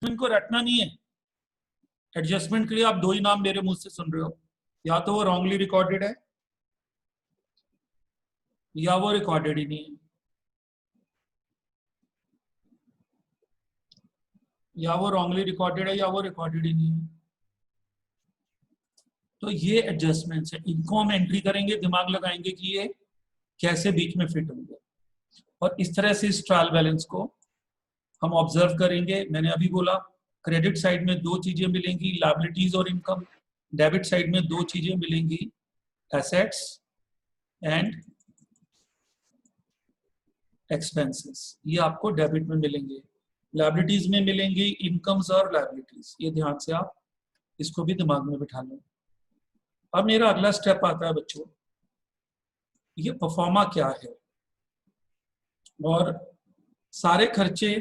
इनको रटना नहीं है। एडजस्टमेंट के लिए आप दो ही नाम मेरे मुंह से सुन रहे हो, या तो वो रॉन्गली रिकॉर्डेड है या वो रिकॉर्डेड ही नहीं है, या वो रॉन्गली रिकॉर्डेड है या वो रिकॉर्डेड ही नहीं है। तो ये एडजस्टमेंट्स है, इनको हम एंट्री करेंगे, दिमाग लगाएंगे कि ये कैसे बीच में फिट होंगे, और इस तरह से इस ट्रायल बैलेंस को हम ऑब्जर्व करेंगे। मैंने अभी बोला क्रेडिट साइड में दो चीजें मिलेंगी, लायबिलिटीज और इनकम। डेबिट साइड में दो चीजें मिलेंगी, एसेट्स एंड एक्सपेंसेस। ये आपको डेबिट में मिलेंगे, लायबिलिटीज में मिलेंगी इनकम्स और लायबिलिटीज। ये ध्यान से आप इसको भी दिमाग में बिठा लो। अब मेरा अगला स्टेप आता है बच्चों, ये परफॉर्मा क्या है, और सारे खर्चे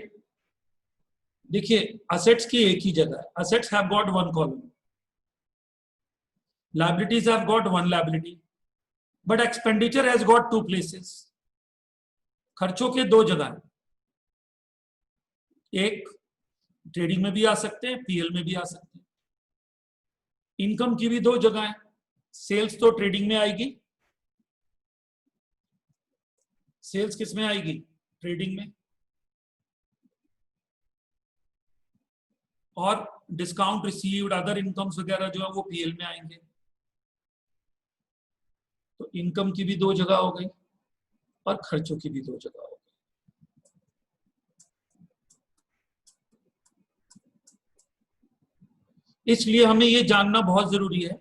देखिए असेट्स की एक ही जगह है। Assets have got one column, liabilities have got one liability, but expenditure has got two places. खर्चों के दो जगह हैं, एक ट्रेडिंग में भी आ सकते हैं, पीएल में भी आ सकते हैं। इनकम की भी दो जगह है, सेल्स तो ट्रेडिंग में आएगी, सेल्स किस में आएगी, ट्रेडिंग में, और डिस्काउंट रिसीव्ड अदर इनकम्स वगैरह जो है वो पीएल में आएंगे। तो इनकम की भी दो जगह हो गई और खर्चों की भी दो जगह हो गई। इसलिए हमें ये जानना बहुत जरूरी है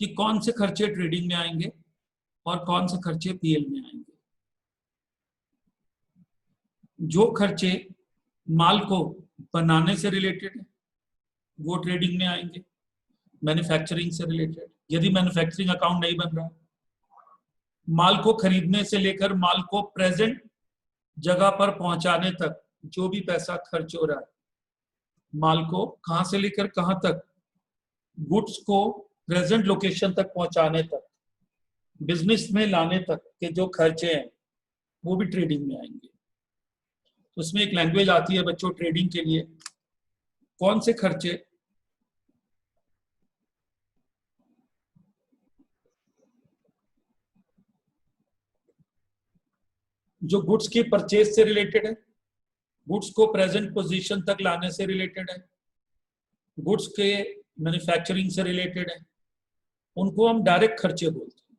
कि कौन से खर्चे ट्रेडिंग में आएंगे और कौन से खर्चे पीएल में आएंगे। जो खर्चे माल को बनाने से रिलेटेड है वो ट्रेडिंग में आएंगे, मैन्युफैक्चरिंग से रिलेटेड। यदि मैन्युफैक्चरिंग अकाउंट नहीं बन रहा, माल को खरीदने से लेकर माल को प्रेजेंट जगह पर पहुंचाने तक जो भी पैसा खर्च हो रहा है, माल को कहां से लेकर कहां तक, गुड्स को प्रेजेंट लोकेशन तक पहुंचाने तक, बिजनेस में लाने तक के जो खर्चे हैं वो भी ट्रेडिंग में आएंगे। तो उसमें एक लैंग्वेज आती है बच्चों ट्रेडिंग के लिए, कौन से खर्चे जो गुड्स की परचेज से रिलेटेड है, गुड्स को प्रेजेंट पोजीशन तक लाने से रिलेटेड है, गुड्स के मैन्युफैक्चरिंग से रिलेटेड है, उनको हम डायरेक्ट खर्चे बोलते हैं।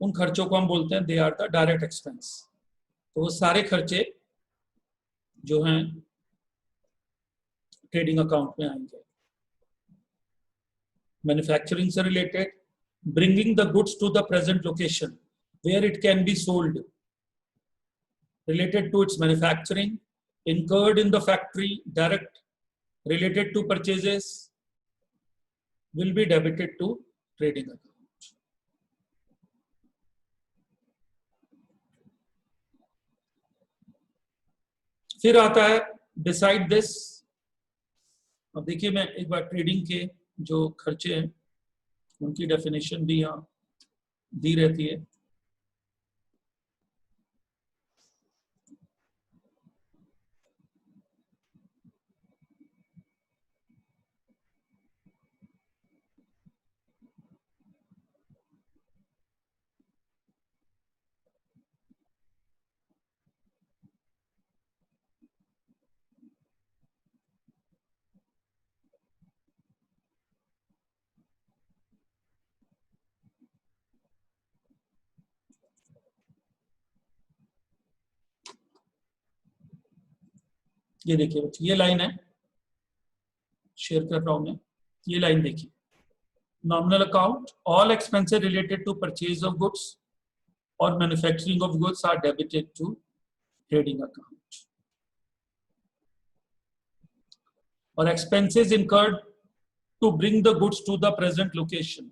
उन खर्चों को हम बोलते हैं they are the direct expense. तो वो सारे खर्चे जो हैं ट्रेडिंग अकाउंट में आएंगे। मैन्युफैक्चरिंग से related, bringing the goods to the present location where it can be sold, related to its manufacturing, incurred in the factory, direct related to purchases will be debited to trading account. फिर आता है beside this, अब देखिए मैं एक बार trading के जो खर्चे हैं उनकी डेफिनेशन भी यहाँ दी रहती है। ये देखिए बच्चे, ये लाइन है, शेयर कर रहा हूं मैं, ये लाइन देखिए, nominal account, all expenses related to purchase of goods और manufacturing of goods are debited to trading account, और expenses incurred to bring the goods to the present location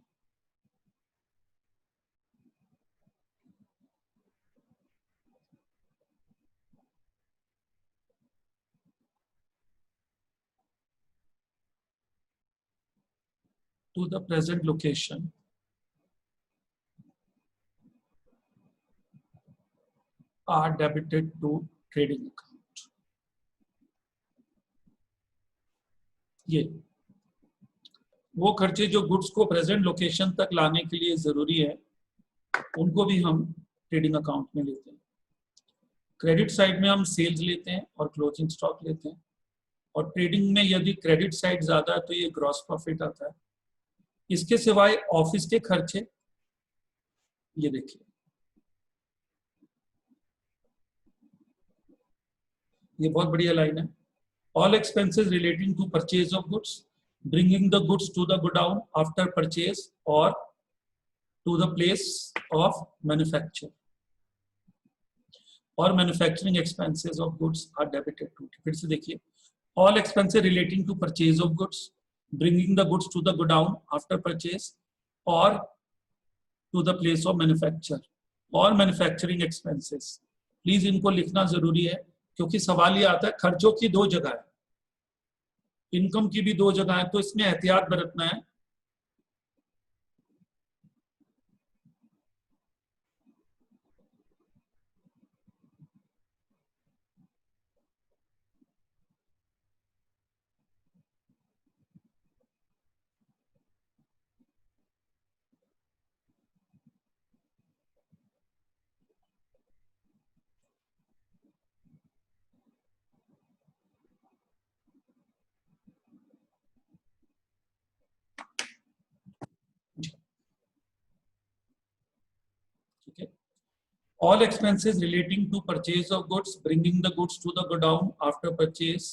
to the present location are debited to trading account. ये वो खर्चे जो goods को present location तक लाने के लिए जरूरी है, उनको भी हम ट्रेडिंग अकाउंट में लेते हैं। क्रेडिट साइड में हम सेल्स लेते हैं और क्लोजिंग स्टॉक लेते हैं, और ट्रेडिंग में यदि क्रेडिट साइड ज्यादा है तो ये ग्रॉस प्रॉफिट आता है। इसके सिवाय ऑफिस के खर्चे, ये देखिए, ये बहुत बढ़िया लाइन है। All expenses relating to purchase of goods, bringing the goods to the godown after purchase or to the place of manufacture, or manufacturing expenses of goods are debited to। फिर से देखिए, all expenses relating to purchase of goods, bringing the goods to the godown after purchase or to the place of manufacture, or manufacturing expenses। Please इनको लिखना जरूरी है, क्योंकि सवाल ये आता है खर्चों की दो जगह है, इनकम की भी दो जगह है, तो इसमें एहतियात बरतना है। ठीक है, all expenses relating to purchase of goods, bringing the goods to the godown after purchase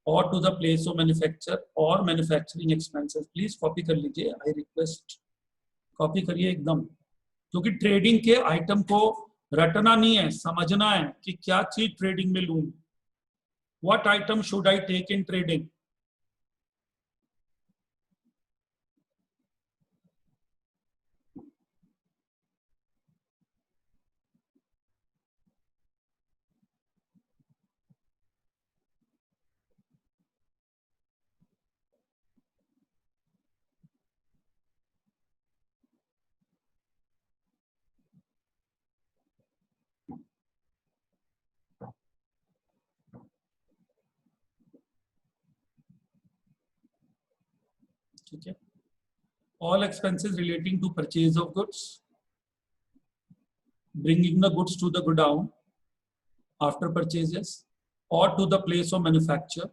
or to the place of manufacture or manufacturing expenses। Please copy कर लीजिए, आई रिक्वेस्ट कॉपी करिए एकदम, क्योंकि ट्रेडिंग के आइटम को रटना नहीं है, समझना है कि क्या चीज ट्रेडिंग में लूं, what item should I take in trading. ठीक है, all expenses relating to purchase of goods, bringing the goods to the godown after purchases or to the place of manufacture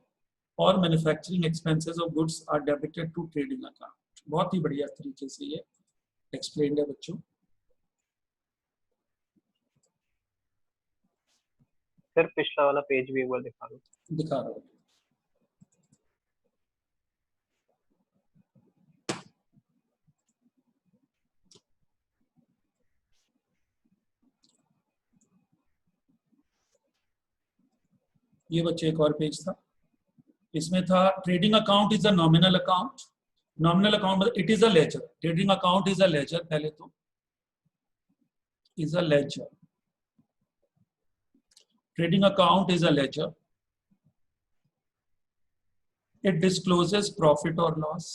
or manufacturing expenses of goods are debited to trading account। बहुत ही बढ़िया तरीके से ये explained है बच्चों। Sir पिछला वाला page भी एक बार दिखा दो। दिखा रहा हूँ। ये बच्चे एक और पेज था, इसमें था trading account is a nominal account. Nominal account it is a ledger, trading account is a ledger, पहले तो is a ledger, trading account is a ledger, it discloses profit or loss,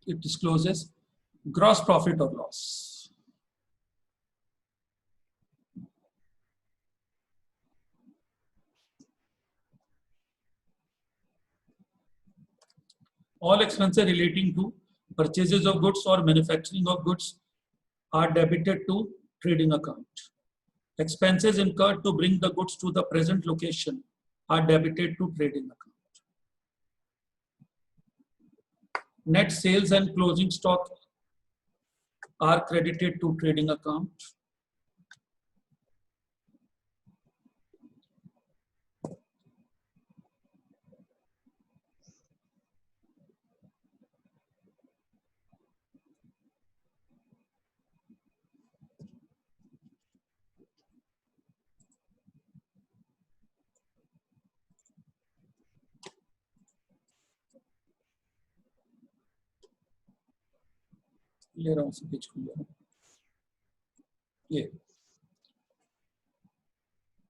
it discloses gross profit or loss। all expenses relating to purchases of goods or manufacturing of goods are debited to trading account। expenses incurred to bring the goods to the present location are debited to trading account। net sales and closing stock are credited to trading account। ले रहा हूँ page को, ले रहा हूँ ये।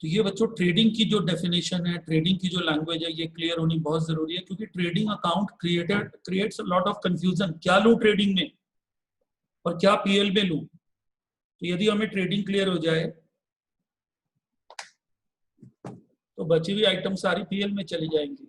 तो ये बच्चों ट्रेडिंग की जो डेफिनेशन है, ट्रेडिंग की जो लैंग्वेज है, ये क्लियर होनी बहुत जरूरी है, क्योंकि trading account creates a lot of confusion. क्या लूं ट्रेडिंग में और क्या पीएल में लूं, तो यदि हमें ट्रेडिंग क्लियर हो जाए तो बची हुई आइटम सारी पीएल में चली जाएंगी।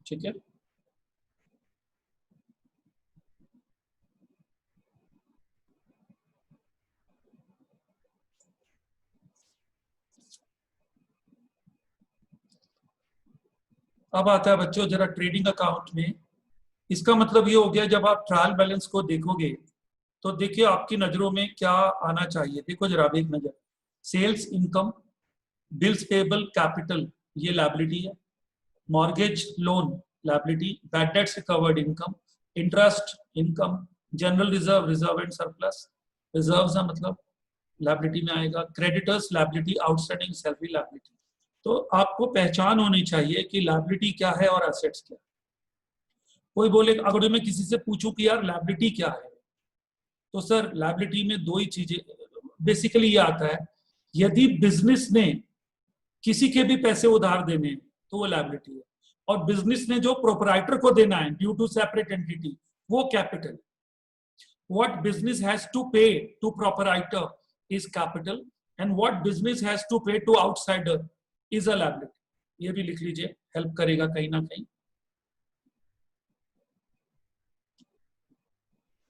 ठीक है, अब आता है बच्चों जरा ट्रेडिंग अकाउंट में। इसका मतलब ये हो गया जब आप ट्रायल बैलेंस को देखोगे तो देखिए आपकी नजरों में क्या आना चाहिए। देखो जरा अब एक नजर, sales income, bills payable capital ये लायबिलिटी है, mortgage loan liability, bad debts recovered income, interest income, general reserve, reserve and surplus, reserves है मतलब लायबिलिटी में आएगा, creditors liability, outstanding salary liability. तो आपको पहचान होनी चाहिए कि लायबिलिटी क्या है और एसेट्स क्या है। कोई बोले अगर मैं किसी से पूछूं कि यार लायबिलिटी क्या है, तो सर लायबिलिटी में दो ही चीजें बेसिकली ये आता है, यदि बिजनेस ने किसी के भी पैसे उधार देने हैं तो वो लायबिलिटी है, और बिजनेस ने जो प्रोपराइटर को देना है ड्यू टू सेपरेट एंटिटी वो capital. What business has to pay to proprietor is capital and what business has to pay to outsider is a liability. ये भी लिख लीजिए, हेल्प करेगा कहीं ना कहीं।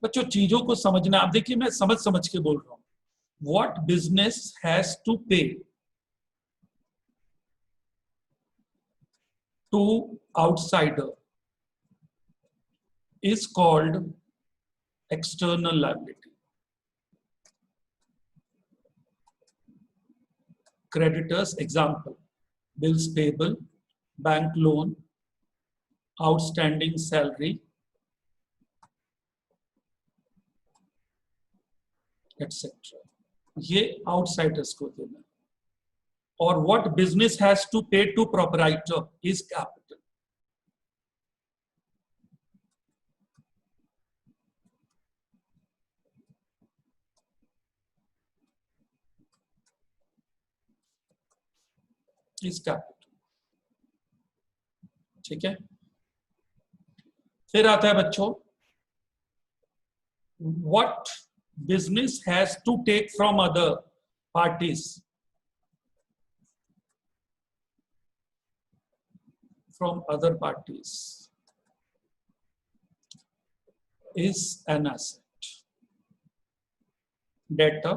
बच्चों चीजों को समझना, आप देखिए मैं समझ समझ के बोल रहा हूं। What business has to pay to outsider is called external liability. Creditors example, bills payable, bank loan, outstanding salary, etc. ये outsiders को देना। और what business has to pay to proprietor is capital. Is capital. ठीक है, फिर आता है बच्चों what business has to take from other parties, from other parties is an asset. Debtor,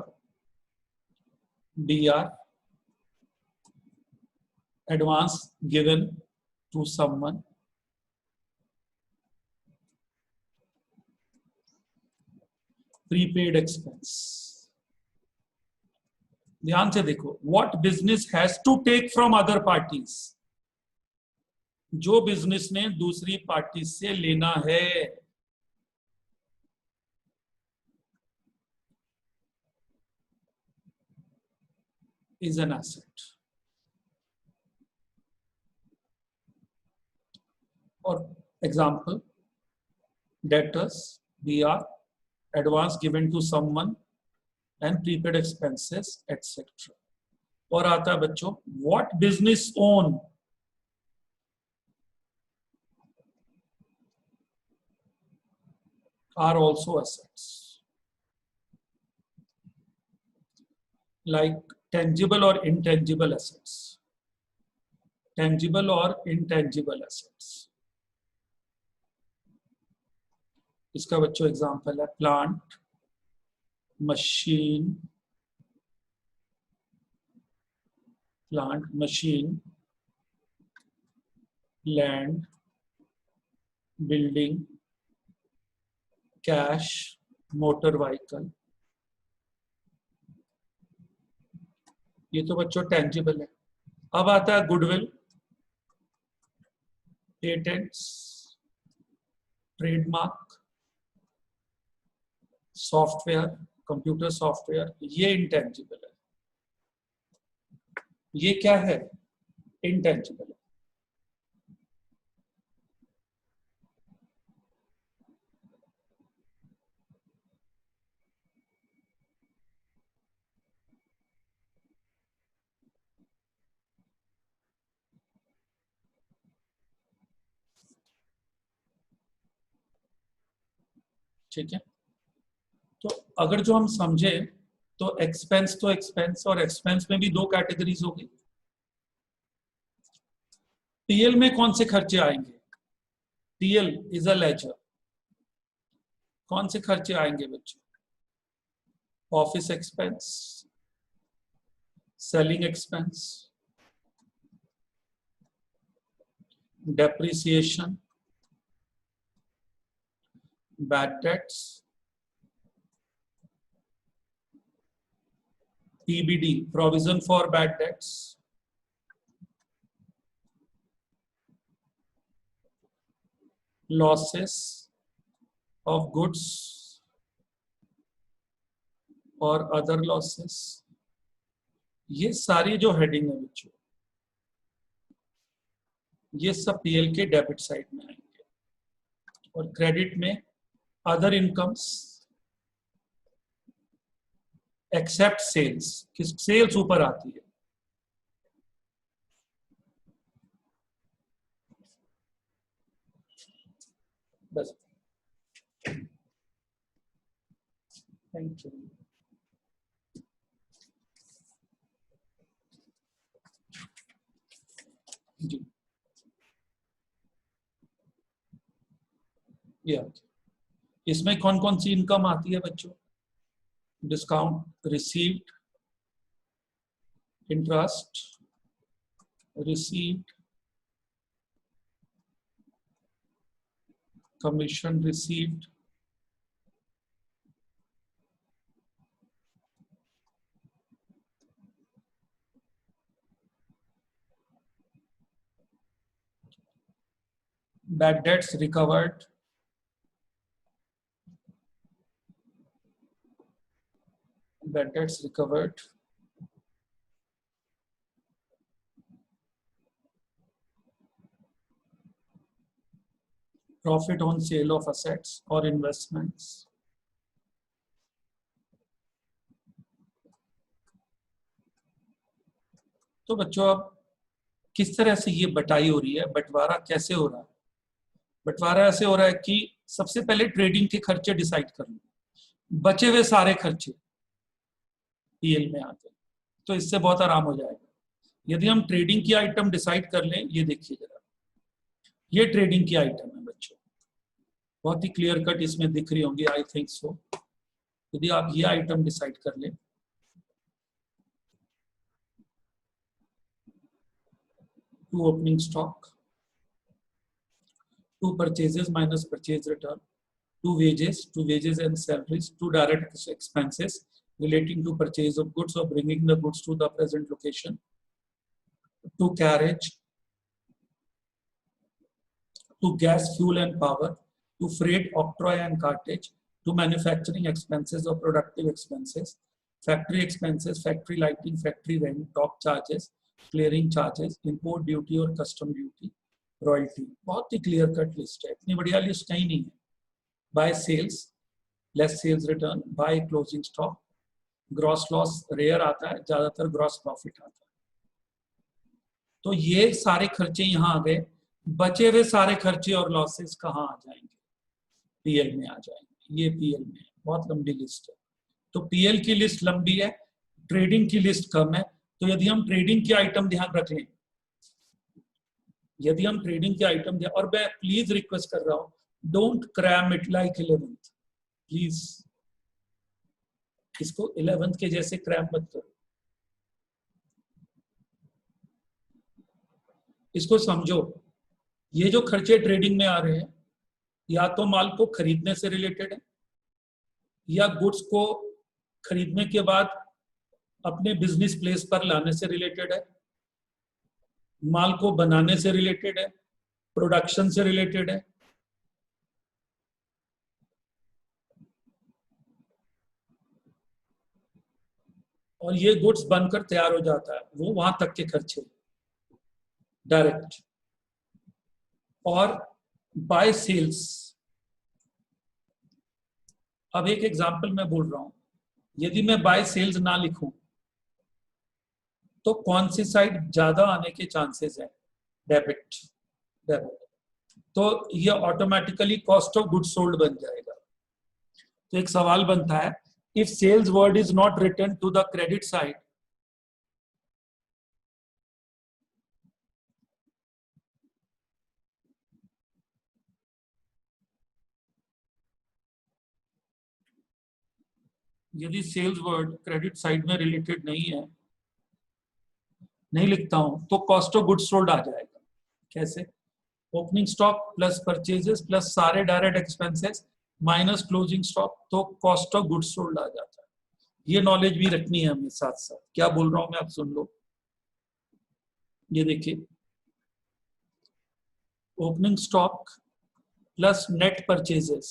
DR, advance given to someone, prepaid expense। ध्यान से देखो, what business has to take from other parties, जो बिजनेस ने दूसरी party से लेना है, is an asset। और example, debtors, BR, advance given to someone and prepaid expenses etc। और आता है बच्चों what business own are also assets, like tangible or intangible assets, tangible or intangible assets। इसका बच्चों एग्जांपल है plant, machine, plant machine, land, building, cash, motor vehicle. ये तो बच्चों टेंजिबल है। अब आता है goodwill, patents, trademark, software, computer software, ये इंटेंजिबल है। ये क्या है? इंटेंजिबल है। ठीक है, तो अगर जो हम समझे तो एक्सपेंस और एक्सपेंस में भी दो कैटेगरीज होगी। पीएल में कौन से खर्चे आएंगे? PL is a ledger. कौन से खर्चे आएंगे बच्चों? Office expense, selling expense, depreciation, bad debts, PBD, provision for bad debts, losses of goods और other losses। ये सारी जो हेडिंग है बच्चों, ये सब पीएल के डेबिट साइड में आएंगे। और क्रेडिट में अदर इनकम्स एक्सेप्ट सेल्स। किस सेल्स ऊपर आती है? बस, थैंक यू। जी, इसमें कौन कौन सी इनकम आती है बच्चों? Discount received, interest received, commission received, bad debts recovered, bad debts recovered, profit on sale of assets or investments, तो बच्चों अब किस तरह से ये बटाई हो रही है, बंटवारा कैसे हो रहा है? बंटवारा ऐसे हो रहा है कि सबसे पहले ट्रेडिंग के खर्चे डिसाइड कर लो, बचे हुए सारे खर्चे पीएल में आते हैं, तो इससे बहुत आराम हो जाएगा। यदि हम ट्रेडिंग की आइटम डिसाइड कर लें, ये देखिए जरा, ये ट्रेडिंग की आइटम है बच्चों, बहुत ही क्लियर कट इसमें दिख रही होंगी, आई थिंक सो। यदि आप ये आइटम डिसाइड कर लें, to opening stock, to purchases minus purchase return, to wages and salaries, two direct expenses relating to purchase of goods or bringing the goods to the present location, to carriage, to gas, fuel and power, to freight, octroi and cartage, to manufacturing expenses or productive expenses, factory expenses, factory lighting, factory rent, dock charges, clearing charges, import duty और custom duty, royalty। बहुत ही clear cut list है, इतनी बढ़िया list कहीं नहीं है। By sales, less sales return, by closing stock, gross loss rare आता है, ज्यादातर ग्रॉस प्रॉफिट आता है। तो ये सारे खर्चे यहाँ आ गए, बचे हुए सारे खर्चे और लॉसेस कहाँ आ जाएंगे? पीएल में आ जाएंगे। ये पीएल में है, बहुत लंबी लिस्ट है। तो पीएल की लिस्ट लंबी है, ट्रेडिंग की लिस्ट कम है। तो यदि हम ट्रेडिंग की आइटम ध्यान रख लें, यदि हम ट्रेडिंग की आइटम, और मैं प्लीज रिक्वेस्ट कर रहा हूं, don't cram it like 11th, please इसको 11th के जैसे क्रैम मत करो, इसको समझो। ये जो खर्चे ट्रेडिंग में आ रहे हैं, या तो माल को खरीदने से रिलेटेड है, या गुड्स को खरीदने के बाद अपने बिजनेस प्लेस पर लाने से रिलेटेड है, माल को बनाने से रिलेटेड है, प्रोडक्शन से रिलेटेड है। और ये गुड्स बनकर तैयार हो जाता है, वो वहां तक के खर्चे डायरेक्ट। और बाय सेल्स, अब एक एग्जांपल मैं बोल रहा हूं, यदि मैं बाय सेल्स ना लिखूं तो कौन सी साइड ज्यादा आने के चांसेस है? डेबिट। डेबिट तो ये automatically cost of goods sold बन जाएगा। तो एक सवाल बनता है, if sales word is not written to the credit side, यदि सेल्स वर्ड क्रेडिट साइड में रिलेटेड नहीं है, नहीं लिखता हूं, तो कॉस्ट ऑफ गुड्स सोल्ड आ जाएगा। कैसे? Opening stock plus purchases plus सारे direct expenses minus closing stock, तो कॉस्ट ऑफ गुड्स सोल्ड आ जाता है। ये नॉलेज भी रखनी है हमें साथ साथ। क्या बोल रहा हूं मैं, आप सुन लो। ये देखिए, opening stock plus net purchases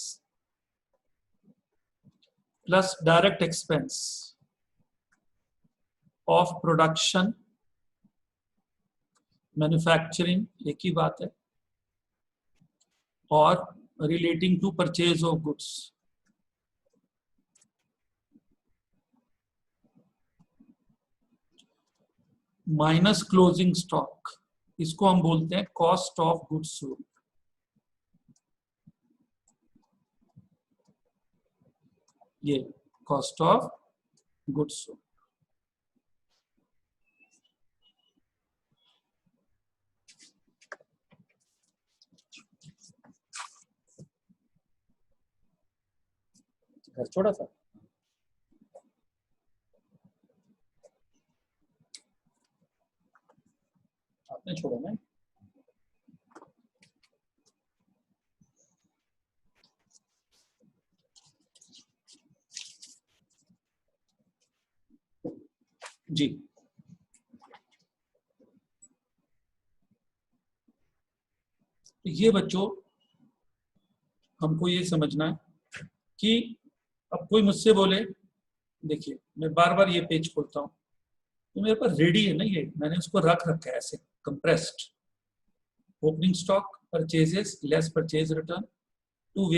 plus direct expense of production manufacturing, एक ही बात है, और relating to purchase of goods. Minus closing stock, इसको हम बोलते हैं कॉस्ट ऑफ गुड्स सोल्ड। ये कॉस्ट ऑफ गुड्स सोल्ड। घर छोड़ा सा, आपने छोड़ा ना। जी, ये बच्चों हमको ये समझना है कि अब कोई मुझसे बोले, देखिए मैं बार बार ये पेज खोलता हूँ, तो मेरे पास रेडी है ना, ये मैंने उसको रख रखा है ऐसे compressed. Opening stock, purchases less purchase return, to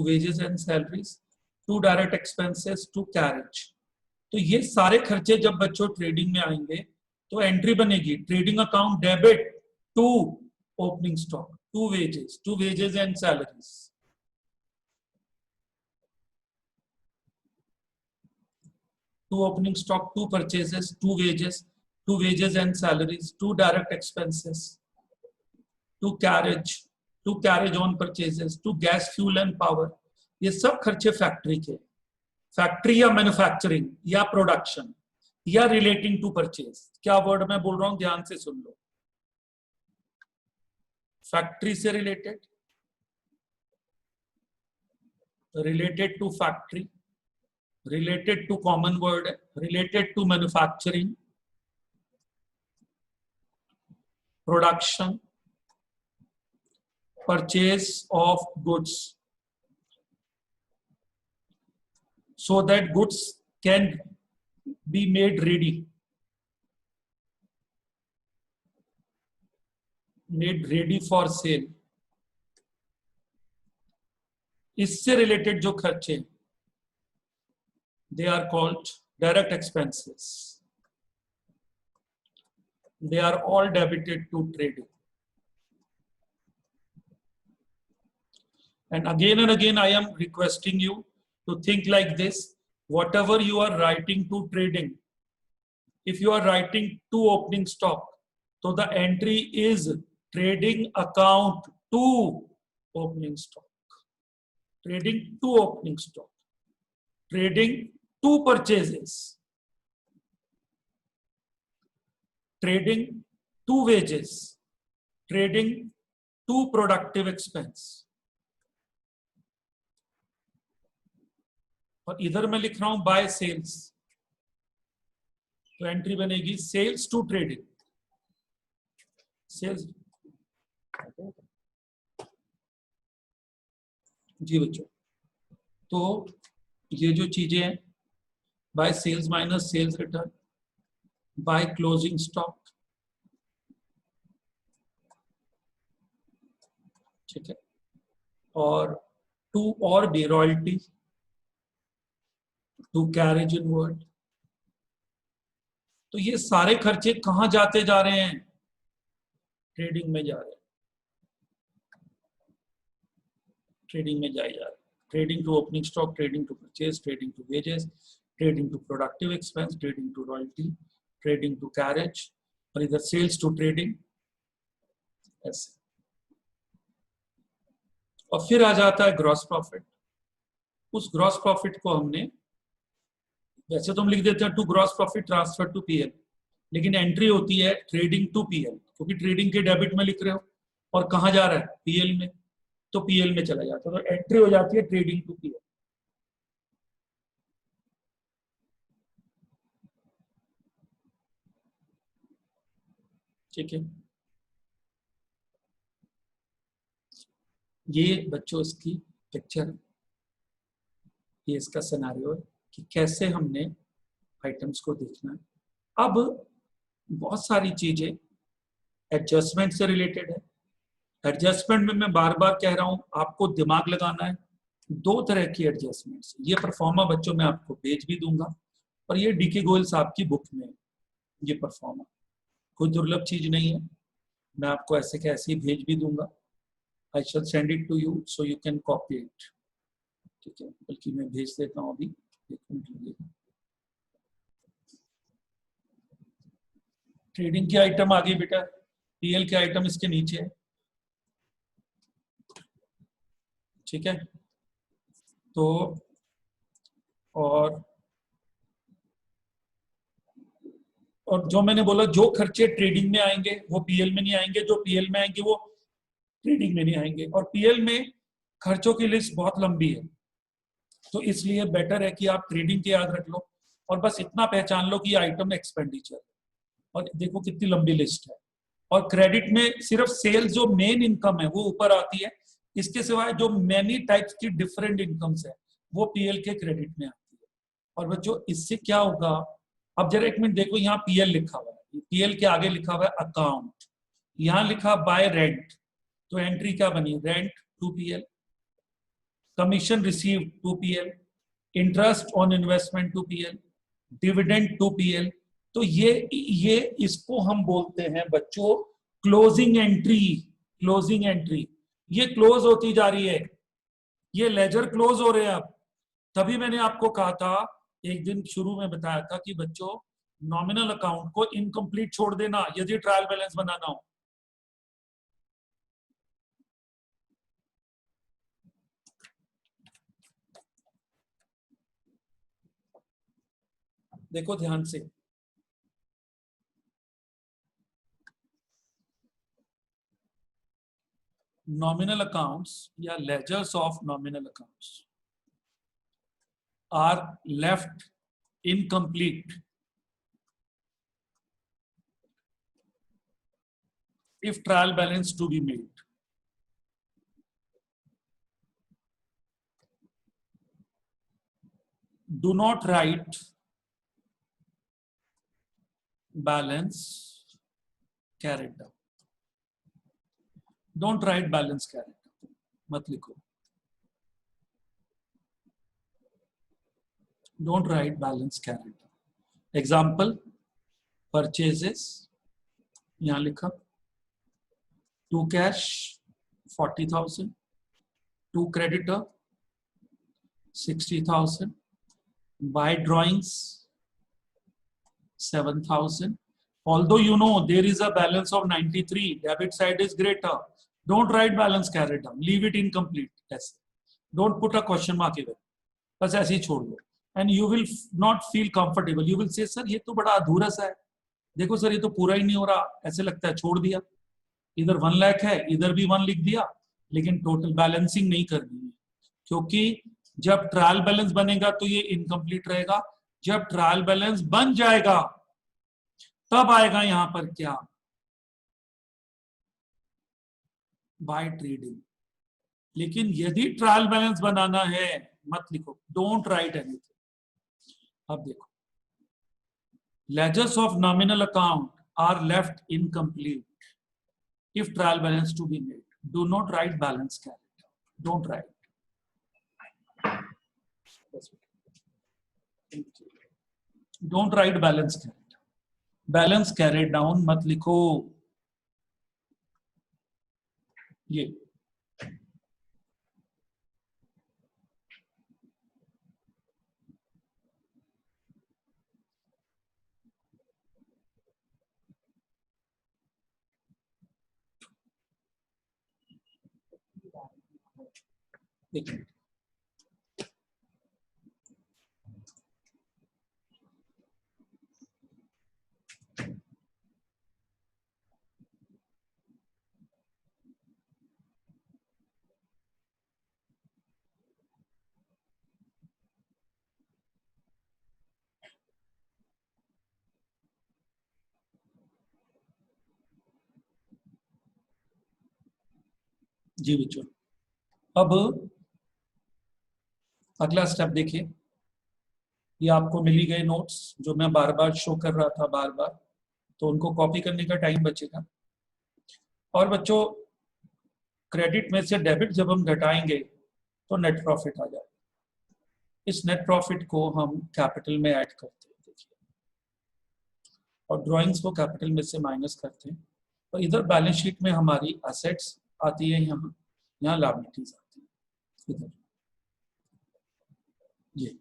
wages and salaries, to direct expenses, to carriage. तो ये सारे खर्चे जब बच्चों ट्रेडिंग में आएंगे तो एंट्री बनेगी, trading account debit to opening stock, to wages and salaries, to opening stock, to purchases, to wages and salaries, to direct expenses, to carriage on purchases, to gas fuel and power. ये सब खर्चे factory के, factory या manufacturing या production या relating to purchase. क्या word मैं बोल रहा हूं, ध्यान से सुन लो। फैक्ट्री से related, related to factory, related to common word है, related to manufacturing, production, purchase of goods, so that goods can be made ready for sale। इससे रिलेटेड जो खर्चे, they are called direct expenses, they are all debited to trading। and again I am requesting you to think like this, whatever you are writing to trading, if you are writing to opening stock, so the entry is trading account to opening stock, trading to opening stock, trading to purchases, trading to wages, trading to productive expense। और इधर मैं लिख रहा हूं by sales, तो entry बनेगी sales to trading, sales. जी बच्चों, तो ये जो चीजें हैं, by sales minus sales return, by closing stock, ठीक है, और टू और भी royalty, to carriage inward. तो ये सारे खर्चे कहां जाते जा रहे हैं, ट्रेडिंग में जा रहे हैं, ट्रेडिंग में जाए जा रहे हैं। trading to opening stock, trading to purchase, trading to wages, trading to productive expense, trading to royalty, trading to carriage, और इधर सेल्स टू ट्रेडिंग, ऐसे। और फिर आ जाता है ग्रॉस प्रॉफिट। उस ग्रॉस प्रॉफिट को हमने, वैसे तो हम लिख देते हैं to gross profit transfer to PL, लेकिन एंट्री होती है ट्रेडिंग टू पीएल, क्योंकि ट्रेडिंग के डेबिट में लिख रहे हो और कहाँ जा रहा है, पीएल में, तो पीएल में चला जाता है, तो एंट्री हो जाती है ट्रेडिंग टू पीएल। ठीक है, ये बच्चों इसकी पिक्चर, ये इसका सिनेरियो है कि कैसे हमने आइटम्स को देखना है। अब बहुत सारी चीजें एडजस्टमेंट से रिलेटेड है। एडजस्टमेंट में मैं बार बार कह रहा हूं, आपको दिमाग लगाना है। दो तरह की एडजस्टमेंट्स, ये परफॉर्मा बच्चों में आपको भेज भी दूंगा, और ये डीके गोयल साहब की बुक में ये परफॉर्मा, कोई दुर्लभ चीज नहीं है, मैं आपको ऐसे के ऐसे ही भेज भी दूंगा। I shall send it to you so you can copy it. ठीक है, बल्कि मैं भेज देता हूँ अभी, एक मिनट लगेगा। ट्रेडिंग के आइटम आ गई बेटा, पीएल के आइटम इसके नीचे है। ठीक है, तो और जो मैंने बोला, जो खर्चे ट्रेडिंग में आएंगे वो पीएल में नहीं आएंगे, जो पीएल में आएंगे वो ट्रेडिंग में नहीं आएंगे। और पीएल में खर्चों की लिस्ट बहुत लंबी है, तो इसलिए बेटर है कि आप ट्रेडिंग के याद रख लो और बस इतना पहचान लो कि आइटम एक्सपेंडिचर, और देखो कितनी लंबी लिस्ट है। और क्रेडिट में सिर्फ सेल्स जो मेन इनकम है वो ऊपर आती है, इसके सिवाय जो मैनी टाइप्स की डिफरेंट इनकम्स है वो पीएल के क्रेडिट में आती है। और बच्चों इससे क्या होगा, अब जरा एक मिनट देखो, यहाँ पीएल लिखा हुआ है, पीएल के आगे लिखा हुआ है अकाउंट, यहाँ लिखा बाय रेंट, तो एंट्री क्या बनी, rent to PL, commission receive to PL, interest on investment to PL, dividend to PL. तो ये इसको हम बोलते हैं बच्चों क्लोजिंग एंट्री। क्लोजिंग एंट्री ये क्लोज होती जा रही है, ये लेजर क्लोज हो रहे हैं अब। तभी मैंने आपको कहा था, एक दिन शुरू में बताया था कि बच्चों नॉमिनल अकाउंट को इनकम्प्लीट छोड़ देना यदि ट्रायल बैलेंस बनाना हो। देखो ध्यान से, nominal accounts या ledgers of nominal accounts are left incomplete if trial balance to be made. Do not write balance carried down. Don't write balance carried down, मत लिखो। Don't write balance carried down. Example, purchases, यहाँ लिखा, to cash 40,000, to creditor 60,000, by drawings 7,000. Although you know there is a balance of 93, debit side is greater. Don't write balance carried down. Leave it incomplete. Yes. Don't put a question mark even. बस ऐसे ही छोड़ दो. And you will not feel comfortable. You will say, sir, ये तो बड़ा अधूरा सा है. देखो सर, ये तो पूरा ही नहीं हो रहा. ऐसे लगता है छोड़ दिया. इधर 1 लाख है, इधर भी 1 लिख दिया, लेकिन टोटल बैलेंसिंग नहीं करनी है, क्योंकि जब ट्रायल बैलेंस बनेगा तो ये इनकम्प्लीट रहेगा। जब ट्रायल बैलेंस बन जाएगा तब आएगा यहां पर क्या, बाय ट्रेडिंग। लेकिन यदि ट्रायल बैलेंस बनाना है मत लिखो, डोंट राइट एनीथिंग। अब देखो, ledgers of nominal account are left incomplete if trial balance to be made. Do not write balance carried. Don't write. Don't write balance carried. Balance carried down मत लिखो। ये एक minute, जी बच्चों अब अगला step देखिए, ये आपको मिली गए नोट्स जो मैं बार बार शो कर रहा था बार बार, तो उनको कॉपी करने का टाइम बचेगा। और बच्चों क्रेडिट में से डेबिट जब हम घटाएंगे तो नेट प्रॉफिट आ जाएगा। इस नेट प्रॉफिट को हम कैपिटल में ऐड करते हैं, देखिए, और ड्राइंग्स को कैपिटल में से माइनस करते हैं। और इधर बैलेंस शीट में हमारी असेट्स आती है, यहाँ लायबिलिटीज आती है इधर, ये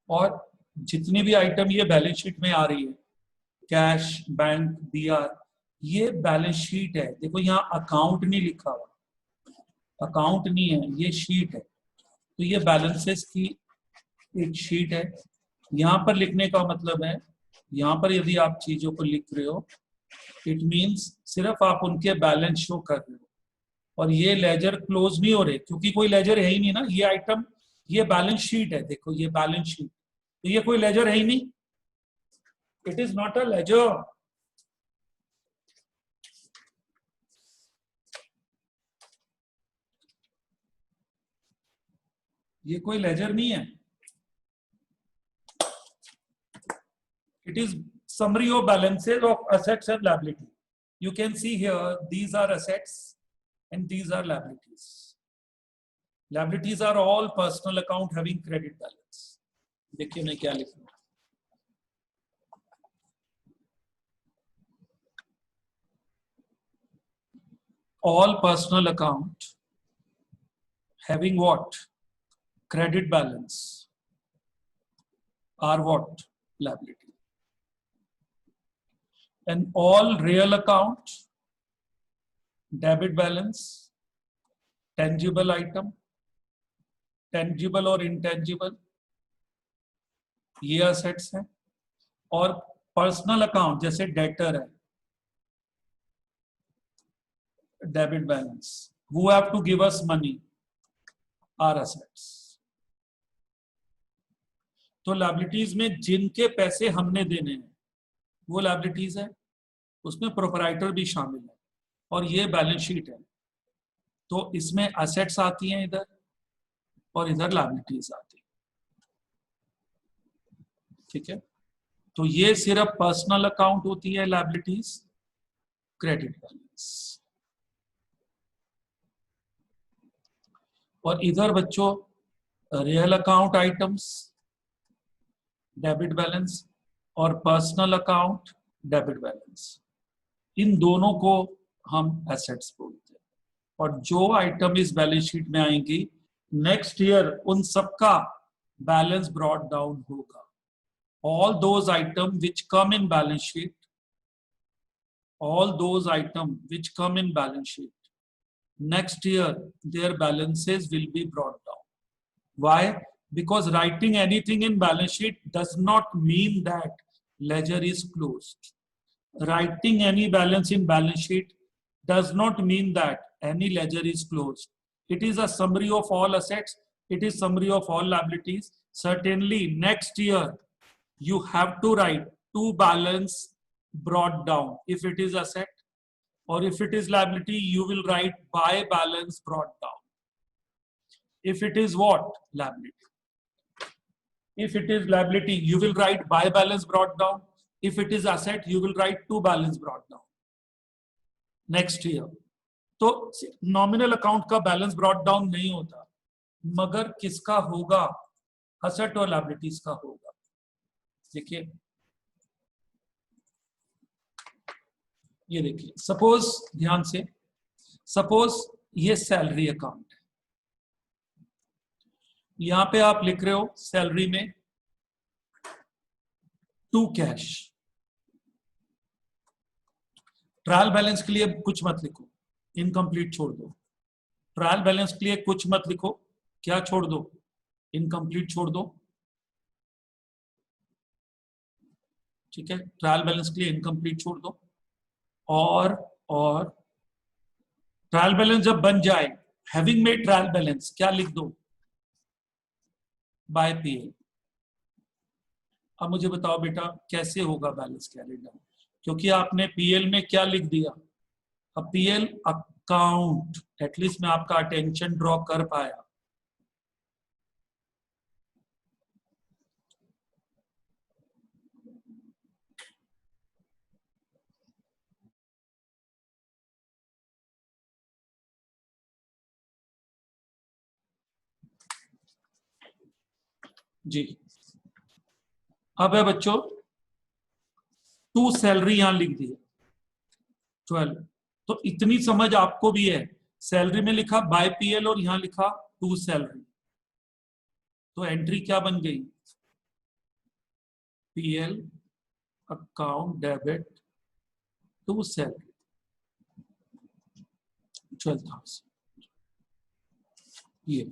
और जितनी भी आइटम ये बैलेंस शीट में आ रही है, कैश, बैंक, बीआर, ये बैलेंस शीट है। देखो यहाँ अकाउंट नहीं लिखा हुआ, अकाउंट नहीं है, ये शीट है। तो ये बैलेंसेस की एक शीट है। यहाँ पर लिखने का मतलब है, यहाँ पर यदि आप चीजों को लिख रहे हो, इट मीन्स सिर्फ आप उनके बैलेंस शो कर रहे हो, और ये लेजर क्लोज नहीं हो रहे, क्योंकि कोई लेजर है ही नहीं ना। ये आइटम, ये बैलेंस शीट है, देखो ये बैलेंस शीट, तो ये कोई लेजर है ही नहीं, it is not a ledger. ये कोई लेजर नहीं है, it is summary of balances of assets and liability. You can see here, these are assets and these are liabilities. Liabilities are all personal account having credit balance. देखिए मैं क्या लिखूं, all personal account having what? Credit balance are what? Liability. And all real account, debit balance, tangible item, tangible और intangible, ये assets हैं। और personal account जैसे debtor है, debit balance, who have to give us money, are assets. तो liabilities में जिनके पैसे हमने देने हैं वो लायबिलिटीज है, उसमें प्रोपराइटर भी शामिल है, और ये बैलेंस शीट है। तो इसमें असेट्स आती हैं इधर, और इधर लायबिलिटीज आती है, ठीक है। तो ये सिर्फ पर्सनल अकाउंट होती है लायबिलिटीज, क्रेडिट बैलेंस। और इधर बच्चों real account items, debit balance, और पर्सनल अकाउंट डेबिट बैलेंस, इन दोनों को हम एसेट्स बोलते हैं। और जो आइटम इस बैलेंस शीट में आएंगी नेक्स्ट ईयर उन सबका बैलेंस ब्रॉट डाउन होगा। all those items which come in balance sheet, all those items which come in balance sheet, next year their balances will be brought down. Why? Because writing anything in balance sheet does not mean that ledger is closed. Writing any balance in balance sheet does not mean that any ledger is closed. It is a summary of all assets, it is summary of all liabilities. Certainly next year you have to write to balance brought down if it is asset, or if it is liability you will write by balance brought down. If it is what? Liability. If it is liability you will write by balance brought down. If it is asset you will write to balance brought down next year. तो nominal account का balance brought down नहीं होता, मगर किसका होगा? Asset और liabilities का होगा। देखिए ये देखिए, सपोज ध्यान से, सपोज ये सैलरी अकाउंट है, यहां पे आप लिख रहे हो सैलरी में टू कैश। ट्रायल बैलेंस के लिए कुछ मत लिखो, इनकम्प्लीट छोड़ दो। ट्रायल बैलेंस के लिए कुछ मत लिखो, क्या छोड़ दो, इनकम्प्लीट छोड़ दो। ठीक है, ट्रायल बैलेंस के लिए इनकम्प्लीट छोड़ दो। और ट्रायल बैलेंस जब बन जाए, हैविंग मेड ट्रायल बैलेंस क्या लिख दो, बाय पीएल। अब मुझे बताओ बेटा कैसे होगा बैलेंस कैरी डाउन, क्योंकि आपने पीएल में क्या लिख दिया। अब पीएल अकाउंट, एटलीस्ट मैं आपका अटेंशन ड्रॉ कर पाया। जी, अब है बच्चों, टू सैलरी यहां लिख दी 12, तो इतनी समझ आपको भी है। सैलरी में लिखा बाय पीएल और यहां लिखा टू सैलरी, तो एंट्री क्या बन गई, PL account debit to salary 12,000। ये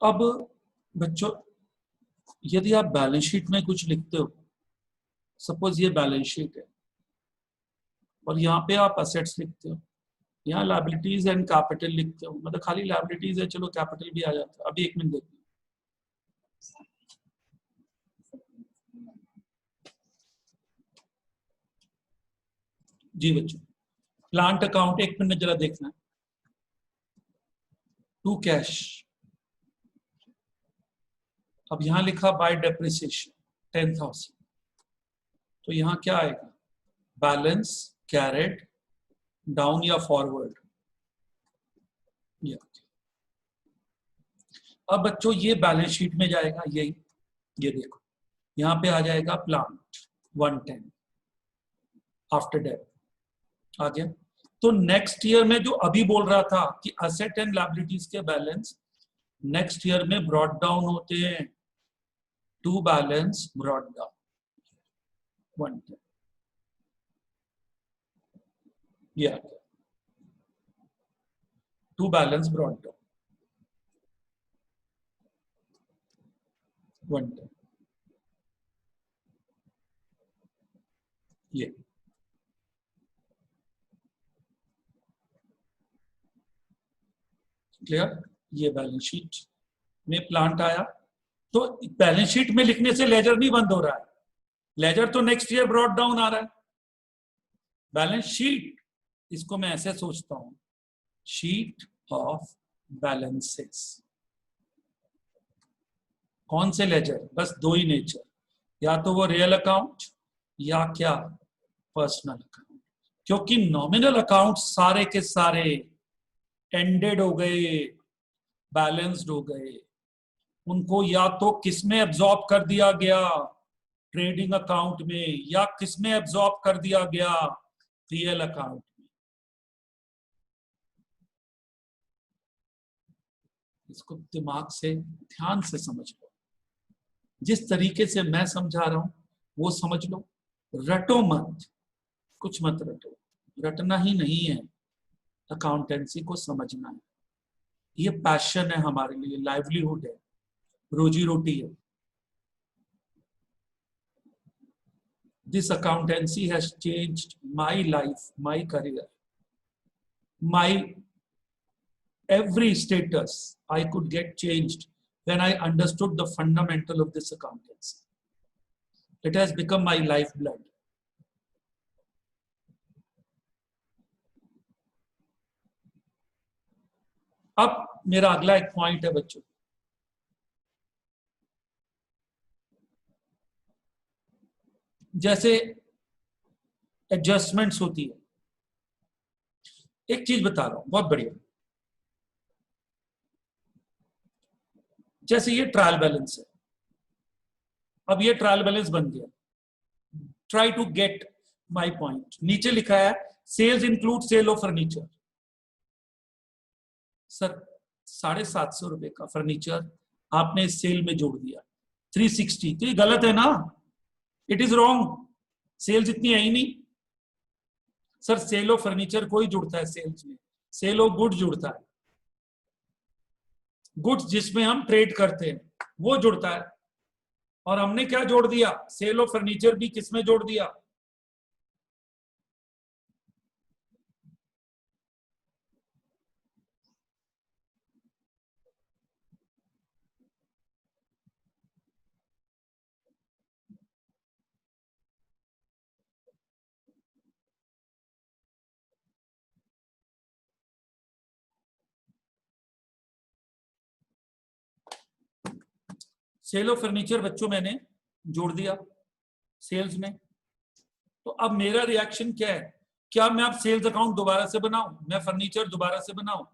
अब बच्चों, यदि आप बैलेंस शीट में कुछ लिखते हो, सपोज ये बैलेंस शीट है और यहाँ पे आप असेट्स लिखते हो, यहाँ लायबिलिटीज एंड कैपिटल लिखते हो, मतलब खाली लायबिलिटीज है, चलो कैपिटल भी आ जाता है। अभी एक मिनट देखो, जी बच्चों, प्लांट अकाउंट एक मिनट जरा देखना है, टू कैश। अब यहां लिखा बाय डेप्रिसिएशन 10,000, तो यहां क्या आएगा, बैलेंस कैरेट डाउन या फॉरवर्ड। अब बच्चों ये बैलेंस शीट में जाएगा, यही ये देखो, यहां पे आ जाएगा प्लांट 110 आफ्टर डेट आ गया। तो नेक्स्ट ईयर में जो अभी बोल रहा था कि असेट एंड लायबिलिटीज के बैलेंस नेक्स्ट ईयर में ब्रॉट डाउन होते हैं, टू बैलेंस ब्रॉट डाउन 110, ये आ गया, टू बैलेंस ब्रॉट डाउन 110, ये क्लियर। ये बैलेंस शीट में प्लांट आया, तो बैलेंस शीट में लिखने से लेजर नहीं बंद हो रहा है, लेजर तो नेक्स्ट ईयर ब्रॉट डाउन आ रहा है। बैलेंस शीट, इसको मैं ऐसे सोचता हूं, शीट ऑफ बैलेंसेस। कौन से लेजर, बस दो ही नेचर, या तो वो रियल अकाउंट या क्या, पर्सनल अकाउंट। क्योंकि नॉमिनल अकाउंट सारे के सारे एंडेड हो गए, बैलेंस्ड हो गए, उनको या तो किसमें एब्जॉर्ब कर दिया गया, ट्रेडिंग अकाउंट में, या किसमें एब्जॉर्ब कर दिया गया, पीएल अकाउंट में। इसको दिमाग से ध्यान से समझ लो, जिस तरीके से मैं समझा रहा हूं वो समझ लो, रटो मत, कुछ मत रटो, रटना ही नहीं है, अकाउंटेंसी को समझना है। ये पैशन है हमारे लिए, लाइवलीहुड है, रोजी रोटी है। this accountancy has changed my life, my career, my every status I could get changed when I understood the fundamental of this accountancy. It has become my lifeblood. अब मेरा अगला एक पॉइंट है बच्चों, जैसे एडजस्टमेंट्स होती है। एक चीज बता रहा हूं बहुत बढ़िया, जैसे ये ट्रायल बैलेंस है, अब ये ट्रायल बैलेंस बन गया। Try to get my point. नीचे लिखा है sales include sale of furniture. Sir 750 रुपए का फर्नीचर आपने सेल में जोड़ दिया 360, तो ये गलत है ना, इट इज रॉन्ग। सेल्स इतनी है ही नहीं सर। सेल ऑफ फर्नीचर कोई जुड़ता है सेल्स में, सेल ऑफ गुड्स जुड़ता है। गुड्स जिसमें हम ट्रेड करते हैं वो जुड़ता है, और हमने क्या जोड़ दिया, सेल ऑफ फर्नीचर भी किसमें जोड़ दिया, सेल ऑफ फर्नीचर बच्चों मैंने जोड़ दिया सेल्स में। तो अब मेरा रिएक्शन क्या है, क्या मैं अब सेल्स अकाउंट दोबारा से बनाऊं, मैं फर्नीचर दोबारा से बनाऊं?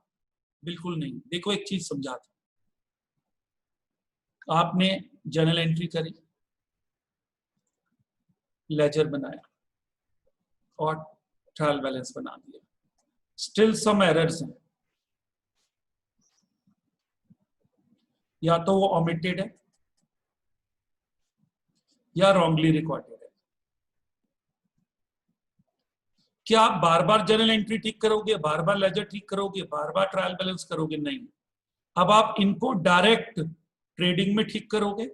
बिल्कुल नहीं। देखो एक चीज समझाता, आपने जर्नल एंट्री करी, लेजर बनाया और ट्रायल बैलेंस बना दिया, स्टिल सम एरर्स हैं। या तो वो ओमिटेड है या रॉन्गली रिकॉर्डेड है। क्या आप बार बार जर्नल एंट्री ठीक करोगे, बार बार लेजर ठीक करोगे, बार बार ट्रायल बैलेंस करोगे? नहीं। अब आप इनको डायरेक्ट ट्रेडिंग में ठीक करोगे,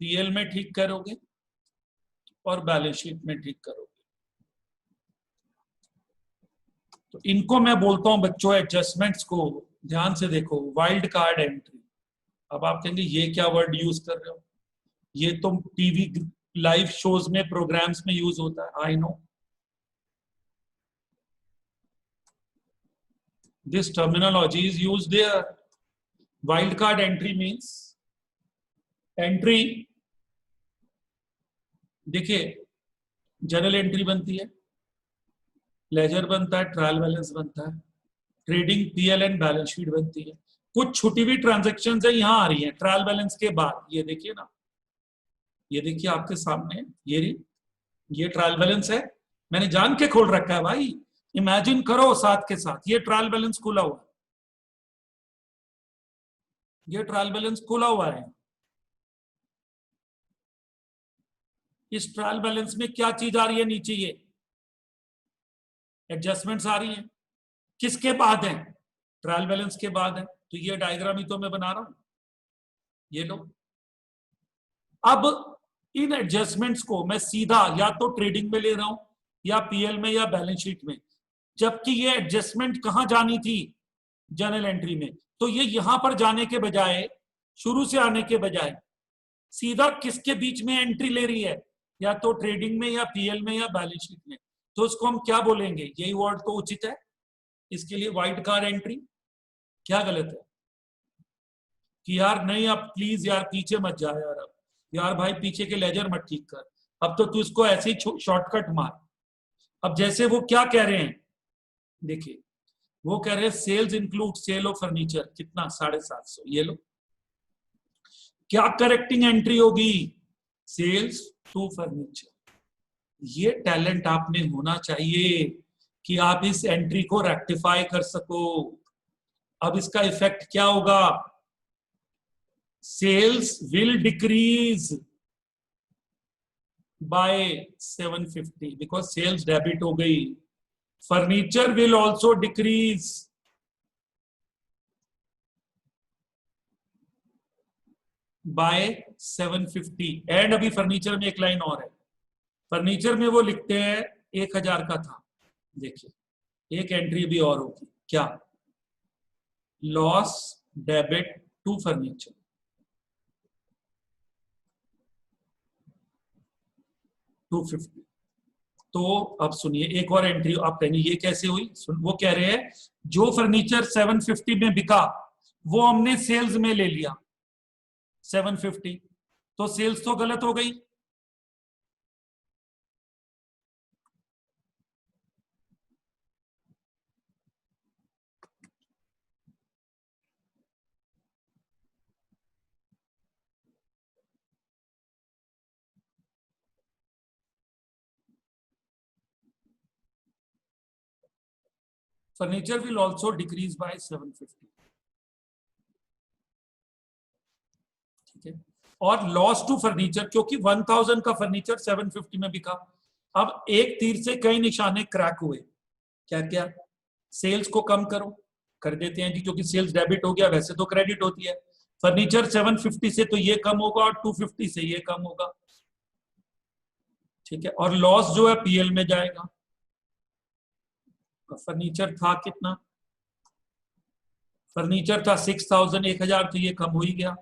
पीएल में ठीक करोगे और बैलेंस शीट में ठीक करोगे। तो इनको मैं बोलता हूं बच्चों, एडजस्टमेंट्स को ध्यान से देखो, वाइल्ड कार्ड एंट्री। अब आप कहेंगे ये क्या वर्ड यूज कर रहे हो, ये तो टीवी लाइव शोज में, प्रोग्राम्स में यूज होता है। I know this terminology is used there. Wild card entry means entry, देखिए जर्नल एंट्री बनती है, लेजर बनता है, ट्रायल बैलेंस बनता है, trading PL and balance sheet बनती है। कुछ छुटी हुई ट्रांजेक्शन है यहां आ रही है ट्रायल बैलेंस के बाद। ये देखिए ना, ये देखिए आपके सामने, ये ट्रायल बैलेंस है, मैंने जान के खोल रखा है भाई। इमेजिन करो साथ के साथ, ये ट्रायल बैलेंस खुला हुआ है, ये ट्रायल बैलेंस खुला हुआ है। इस ट्रायल बैलेंस में क्या चीज आ रही है नीचे, ये एडजस्टमेंट्स आ रही हैं। किसके बाद है? ट्रायल बैलेंस के बाद है। तो ये डायग्राम ही तो मैं बना रहा हूं, ये लो। अब इन एडजस्टमेंट्स को मैं सीधा या तो ट्रेडिंग में ले रहा हूं या पीएल में या बैलेंस शीट में, जबकि ये एडजस्टमेंट कहां जानी थी, जर्नल एंट्री में। तो ये यहां पर जाने के बजाय, शुरू से आने के बजाय सीधा किसके बीच में एंट्री ले रही है, या तो ट्रेडिंग में या पीएल में या बैलेंस शीट में। तो उसको हम क्या बोलेंगे, यही वर्ड तो उचित है इसके लिए, वाइल्ड कार्ड एंट्री। क्या गलत है कि यार नहीं, अब प्लीज यार पीछे मत जा यार, अब यार भाई पीछे के लेजर मत ठीक कर, अब तो तू इसको ऐसे ही शॉर्टकट मार। अब जैसे वो क्या कह रहे हैं, देखिए वो कह रहे हैं sales include sale of furniture, कितना 750। ये लो, क्या करेक्टिंग एंट्री होगी, सेल्स टू फर्नीचर। ये टैलेंट आप में होना चाहिए कि आप इस एंट्री को रेक्टिफाई कर सको। अब इसका इफेक्ट क्या होगा, sales will decrease by 750 because sales debit हो गई। Furniture will also decrease by 750। And अभी फर्नीचर में एक लाइन और है, फर्नीचर में वो लिखते हैं 1000 का था। देखिए एक एंट्री भी और होगी, क्या? Loss debit to furniture, $250। तो अब सुनिए एक और एंट्री आप कहेंगे ये कैसे हुई? वो कह रहे हैं जो फर्नीचर 750 में बिका वो हमने सेल्स में ले लिया 750, तो सेल्स तो गलत हो गई। Furniture will also decrease by 750, ठीक है। और लॉस टू फर्नीचर, क्योंकि 1000 का फर्नीचर 750 में बिका। अब एक तीर से कई निशाने क्रैक हुए। क्या क्या? सेल्स को कम करो, कर देते हैं जी, क्योंकि सेल्स डेबिट हो गया, वैसे तो क्रेडिट होती है। फर्नीचर 750 से तो ये कम होगा और 250 से ये कम होगा, ठीक है। और लॉस जो है पीएल में जाएगा। फर्नीचर था कितना? फर्नीचर था 6000, 1000 तो ये कम हो ही गया।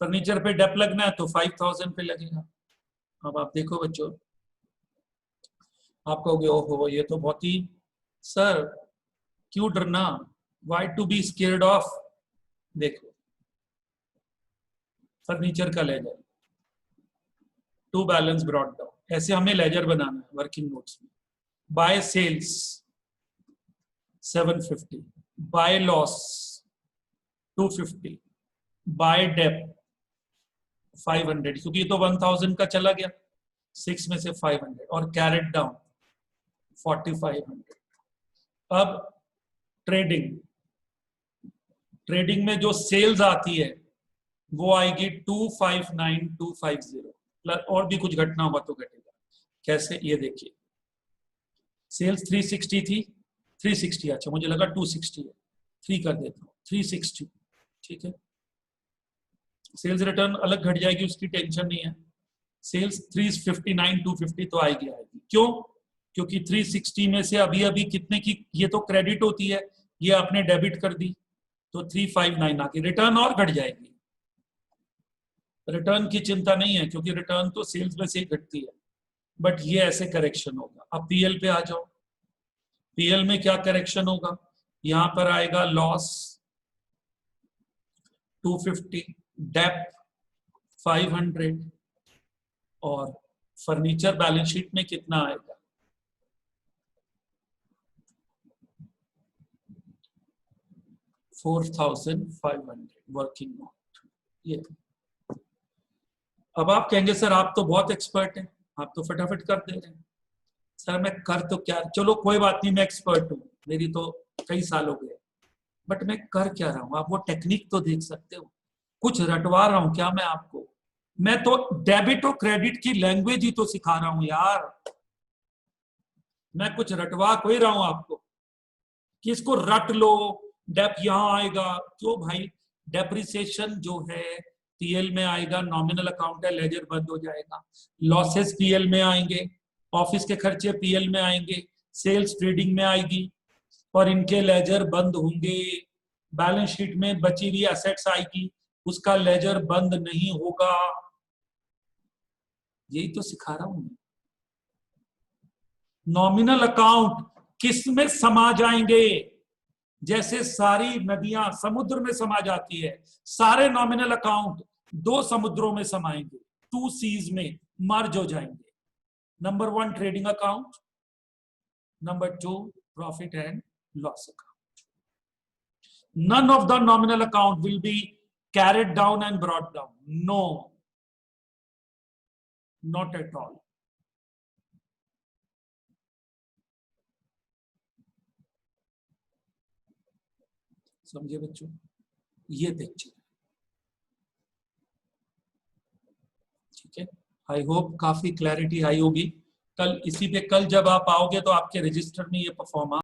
फर्नीचर पे डेप लगना है तो 5000 पे लगेगा। अब आप देखो बच्चों, आप कहोगे ओहो ये तो बहुत ही, सर क्यों डरना, why to be scared of. देखो फर्नीचर का ledger to balance brought down, ऐसे हमें लेजर बनाना है वर्किंग नोट्स में। By sales 750, by loss 250, by dep 500, क्योंकि ये तो 1000 का चला गया, 6 में से 500, और कैरेट डाउन 4500। अब ट्रेडिंग, ट्रेडिंग में जो सेल्स आती है वो आएगी 259250, प्लस और भी कुछ घटना हुआ तो घटेगा। कैसे? ये देखिए सेल्स 360 थी, 360, अच्छा मुझे लगा 260 है, 3 कर देता हूँ, 360, ठीक है। सेल्स रिटर्न अलग घट जाएगी, उसकी टेंशन नहीं है। सेल्स 359 250 तो आएगी आएगी, क्यों? क्योंकि 360 में से अभी अभी कितने की, ये तो क्रेडिट होती है, ये आपने डेबिट कर दी, तो 359 आ गई। रिटर्न और घट जाएगी, रिटर्न की चिंता नहीं है क्योंकि रिटर्न तो सेल्स में से ही घटती है, बट ये ऐसे करेक्शन होगा। अब पीएल पे आ जाओ, पीएल में क्या करेक्शन होगा? यहां पर आएगा लॉस 250, डेप 500, और फर्नीचर बैलेंस शीट में कितना आएगा? 4500 वर्किंग नोट। ये अब आप कहेंगे सर आप तो बहुत एक्सपर्ट हैं, आप तो फटाफट कर दे रहे हैं। सर मैं कर तो क्या, चलो कोई बात नहीं, मैं एक्सपर्ट हूँ, मेरी तो कई साल हो गए, बट मैं कर क्या रहा हूँ? आप वो टेक्निक तो देख सकते हो, कुछ रटवा रहा हूँ क्या मैं आपको? मैं तो डेबिट और क्रेडिट की लैंग्वेज ही तो सिखा रहा हूँ यार, मैं कुछ रटवा कोई रहा हूँ आपको कि इसको रट लो, डेप यहां आएगा। क्यों भाई? डेप्रिसिएशन जो है पीएल में आएगा, नॉमिनल अकाउंट है, लेजर बंद हो जाएगा। लॉसेस पीएल में आएंगे, ऑफिस के खर्चे पीएल में आएंगे, सेल्स ट्रेडिंग में आएगी, और इनके लेजर बंद होंगे। बैलेंस शीट में बची हुई एसेट्स आएगी, उसका लेजर बंद नहीं होगा। यही तो सिखा रहा हूं मैं। नॉमिनल अकाउंट किस में समा जाएंगे? जैसे सारी नदियां समुद्र में समा जाती है, सारे नॉमिनल अकाउंट 2 समुद्रों में समाएंगे, 2 सीज में मर्ज हो जाएंगे। Number 1 trading account, number 2 profit and loss account. None of the nominal account will be carried down and brought down. No, not at all. समझे बच्चों? ये पिक्चर, ठीक है। आई होप काफी क्लैरिटी आई होगी। कल इसी पे, कल जब आप आओगे तो आपके रजिस्टर में ये परफॉर्मा